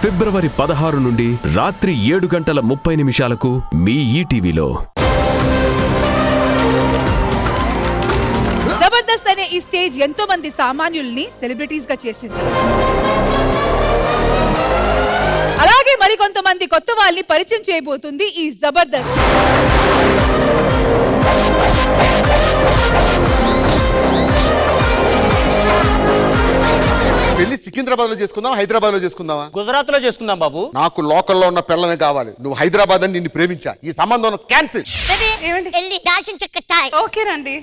ఫిబ్రవరి 16 నుండి రాత్రి 7:30 మీ ఈటీవీలో. జబర్దస్త్ అనే ఈ స్టేజ్ ఎంతో మంది సామాన్యుల్ని సెలబ్రిటీస్ గా చేసింది. అలాగే మరికొంతమంది కొత్త వాళ్ళని పరిచయం చేయబోతుంది ఈ జబర్దస్త్. పెళ్లి సికింద్రాబాద్ లో చేసుకుందాం, హైదరాబాద్ లో చేసుకుందామా? గుజరాత్ లో చేసుకుందాం బాబు. నాకు లోకల్లో ఉన్న పిల్లమే కావాలి. నువ్వు హైదరాబాద్ అని నిన్ను ప్రేమించా. ఈ సంబంధం క్యాన్సిల్. ఓకే రండి,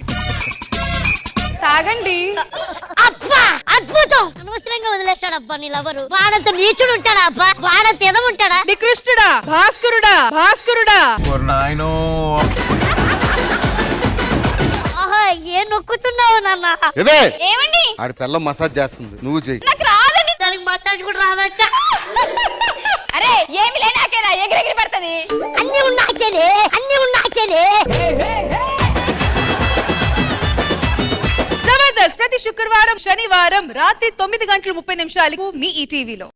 తాగండి. అబ్బా అద్భుతం. అనవసరంగా వదిలేశాడు అబ్బా నీ లవరు. వాడంత నీచుడు ఉంటాడా అబ్బా? వాడంత ఎదముంటాడా? కృష్ణుడా, భాస్కరుడా, భాస్కరుడా. ఆహా, ఏం నొక్కుతున్నావు నాన్న? ఏమండి? ఆడి పిల్ల మసాజ్ చేస్తుంది, నువ్వు చెయ్యి. నాకు రాదండి. దానికి మసాజ్ కూడా రాదట. అరే ఏమి లేనాకేనా ఎగిరెగిరి పడుతుంది. అన్ని ఉన్నాకేనే, అన్ని ఉన్నాకేనే. జబర్దస్త్ ప్రతి శుక్రవారం, శనివారం రాత్రి 9:30 మీ ఈటీవీలో.